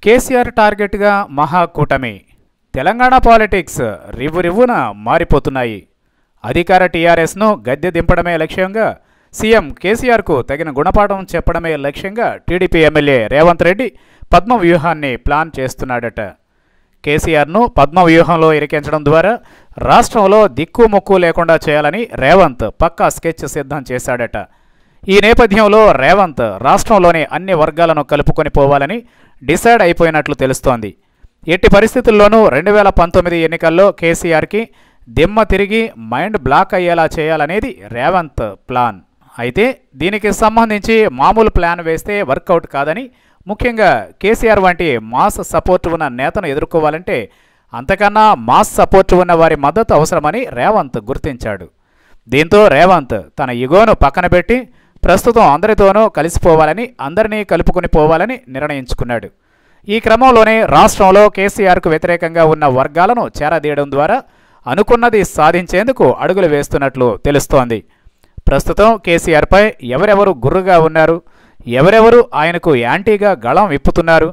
కేసీఆర్ టార్గెట్గా మహాకూటమి. తెలంగాణ పాలిటిక్స్ రివ్వురివ్వున మారిపోతున్నాయి. అధికార టీఆర్ఎస్ను గద్దె దింపడమే లక్ష్యంగా, సీఎం కేసీఆర్కు తగిన గుణపాఠం చెప్పడమే లక్ష్యంగా టీడీపీ ఎమ్మెల్యే రేవంత్ రెడ్డి పద్మవ్యూహాన్ని ప్లాన్ చేస్తున్నాడట. కేసీఆర్ను పద్మవ్యూహంలో ఇరికించడం ద్వారా రాష్ట్రంలో దిక్కుమొక్కు లేకుండా చేయాలని రేవంత్ పక్కా స్కెచ్ సిద్ధం చేశాడట. ఈ నేపథ్యంలో రేవంత్ రాష్ట్రంలోని అన్ని వర్గాలను కలుపుకొని పోవాలని డిసైడ్ అయిపోయినట్లు తెలుస్తోంది. ఎట్టి పరిస్థితుల్లోనూ 2019 ఎన్నికల్లో కేసీఆర్కి దిమ్మ తిరిగి మైండ్ బ్లాక్ అయ్యేలా చేయాలనేది రేవంత్ ప్లాన్. అయితే దీనికి సంబంధించి మామూలు ప్లాన్ వేస్తే వర్కౌట్ కాదని, ముఖ్యంగా కేసీఆర్ వంటి మాస్ సపోర్ట్ ఉన్న నేతను ఎదుర్కోవాలంటే అంతకన్నా మాస్ సపోర్ట్ ఉన్న వారి మద్దతు అవసరమని రేవంత్ గుర్తించాడు. దీంతో రేవంత్ తన ఇగోను పక్కన పెట్టి ప్రస్తుతం అందరితోనూ కలిసిపోవాలని, అందరినీ కలుపుకొని పోవాలని నిర్ణయించుకున్నాడు. ఈ క్రమంలోనే రాష్ట్రంలో కేసీఆర్కు వ్యతిరేకంగా ఉన్న వర్గాలను చేరదీయడం ద్వారా అనుకున్నది సాధించేందుకు అడుగులు వేస్తున్నట్లు తెలుస్తోంది. ప్రస్తుతం కేసీఆర్పై ఎవరెవరు గుర్రుగా ఉన్నారు, ఎవరెవరు ఆయనకు యాంటీగా గళం విప్పుతున్నారు,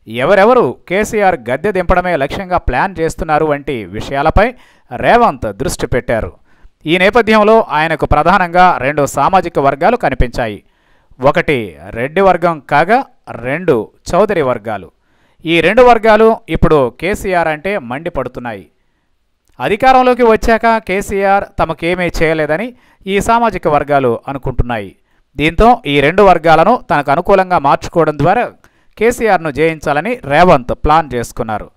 ఎవరెవరు కేసీఆర్ గద్దె దింపడమే లక్ష్యంగా ప్లాన్ చేస్తున్నారు వంటి విషయాలపై రేవంత్ దృష్టి పెట్టారు. ఈ నేపథ్యంలో ఆయనకు ప్రధానంగా 2 సామాజిక వర్గాలు కనిపించాయి. ఒకటి రెడ్డి వర్గం కాగా 2 చౌదరి వర్గాలు. ఈ 2 వర్గాలు ఇప్పుడు కేసీఆర్ అంటే మండిపడుతున్నాయి. అధికారంలోకి వచ్చాక కేసీఆర్ తమకేమీ చేయలేదని ఈ సామాజిక వర్గాలు అనుకుంటున్నాయి. దీంతో ఈ 2 వర్గాలను తనకు అనుకూలంగా మార్చుకోవడం ద్వారా కేసీఆర్ను జయించాలని రేవంత్ ప్లాన్ చేసుకున్నారు.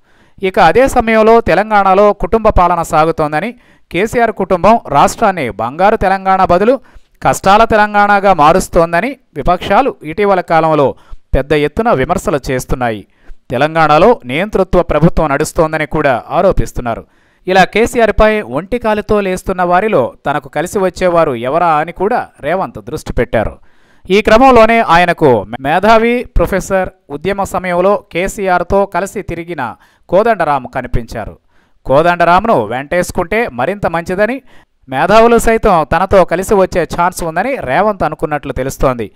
ఇక అదే సమయంలో తెలంగాణలో కుటుంబ పాలన సాగుతోందని, కేసీఆర్ కుటుంబం రాష్ట్రాన్ని బంగారు తెలంగాణ బదులు కష్టాల తెలంగాణగా మారుస్తోందని విపక్షాలు ఇటీవల కాలంలో పెద్ద ఎత్తున విమర్శలు చేస్తున్నాయి. తెలంగాణలో నియంతృత్వ ప్రభుత్వం నడుస్తోందని కూడా ఆరోపిస్తున్నారు. ఇలా కేసీఆర్పై ఒంటికాలితో లేస్తున్న వారిలో తనకు కలిసి వచ్చేవారు ఎవరా అని కూడా రేవంత్ దృష్టి పెట్టారు. ఈ క్రమంలోనే ఆయనకు మేధావి ప్రొఫెసర్, ఉద్యమ సమయంలో కేసీఆర్తో కలిసి తిరిగిన కోదండరాం కనిపించారు. కోదండరాంను వెంటేసుకుంటే మరింత మంచిదని, మేధావులు సైతం తనతో కలిసి వచ్చే ఛాన్స్ ఉందని రేవంత్ అనుకున్నట్లు తెలుస్తోంది.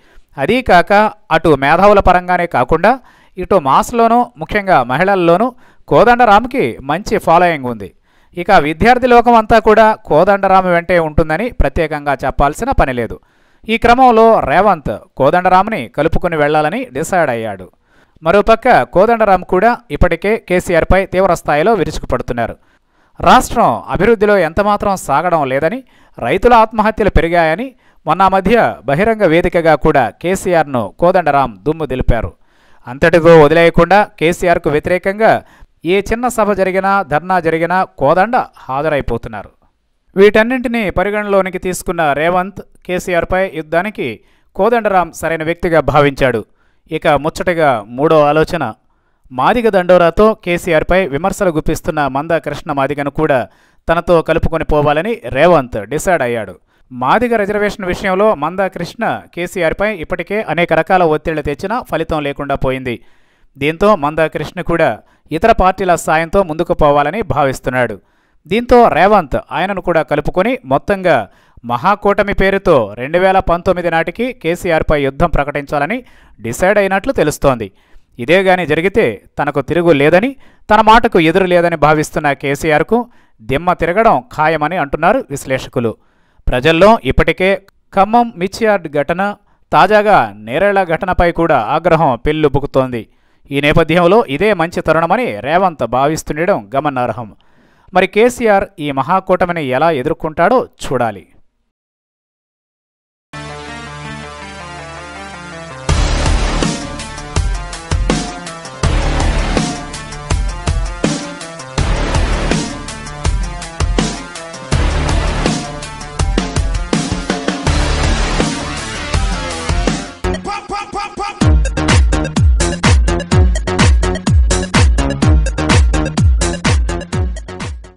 అదీ కాక అటు మేధావుల పరంగానే కాకుండా ఇటు మాస్లోనూ, ముఖ్యంగా మహిళల్లోనూ కోదండరాంకి మంచి ఫాలోయింగ్ ఉంది. ఇక విద్యార్థి లోకం అంతా కూడా కోదండరాం వెంటే ఉంటుందని ప్రత్యేకంగా చెప్పాల్సిన పని లేదు. ఈ క్రమంలో రేవంత్ కోదండరాంని కలుపుకుని వెళ్లాలని డిసైడ్ అయ్యాడు. మరోపక్క కోదండరాం కూడా ఇప్పటికే కేసీఆర్పై తీవ్ర స్థాయిలో విరుచుకుపడుతున్నారు. రాష్ట్రం అభివృద్ధిలో ఎంతమాత్రం సాగడం లేదని, రైతుల ఆత్మహత్యలు పెరిగాయని మొన్న మధ్య బహిరంగ వేదికగా కూడా కేసీఆర్ను కోదండరాం దుమ్ము దులిపారు. అంతటితో వదిలేయకుండా కేసీఆర్కు వ్యతిరేకంగా ఏ చిన్న సభ జరిగినా, ధర్నా జరిగినా కోదండ హాజరైపోతున్నారు. వీటన్నింటినీ పరిగణలోనికి తీసుకున్న రేవంత్ కేసీఆర్పై యుద్ధానికి కోదండరాం సరైన వ్యక్తిగా భావించాడు. ఇక ముచ్చటగా మూడో ఆలోచన, మాదిగ దండోరాతో కేసీఆర్పై విమర్శలు గుప్పిస్తున్న మంద కృష్ణ మాదిగను కూడా తనతో కలుపుకొని పోవాలని రేవంత్ డిసైడ్ అయ్యాడు. మాదిగ రిజర్వేషన్ విషయంలో మంద కృష్ణ కేసీఆర్పై ఇప్పటికే అనేక రకాల ఒత్తిళ్లు తెచ్చినా ఫలితం లేకుండా పోయింది. దీంతో మంద కృష్ణ కూడా ఇతర పార్టీల సాయంతో ముందుకు పోవాలని భావిస్తున్నాడు. దీంతో రేవంత్ ఆయనను కూడా కలుపుకొని మొత్తంగా మహాకూటమి పేరుతో 2019 నాటికి కేసీఆర్పై యుద్ధం ప్రకటించాలని డిసైడ్ అయినట్లు తెలుస్తోంది. ఇదే గాని జరిగితే తనకు తిరుగు లేదని, తన మాటకు ఎదురు లేదని భావిస్తున్న కేసీఆర్కు దిమ్మ తిరగడం ఖాయమని అంటున్నారు విశ్లేషకులు. ప్రజల్లో ఇప్పటికే ఖమ్మం మిర్చియార్డ్ ఘటన, తాజాగా నేరేళ్ల ఘటనపై కూడా ఆగ్రహం పెల్లుబుకుతోంది. ఈ నేపథ్యంలో ఇదే మంచి తరుణమని రేవంత్ భావిస్తుండడం గమనార్హం. మరి కేసీఆర్ ఈ మహాకూటమిని ఎలా ఎదుర్కొంటాడో చూడాలి.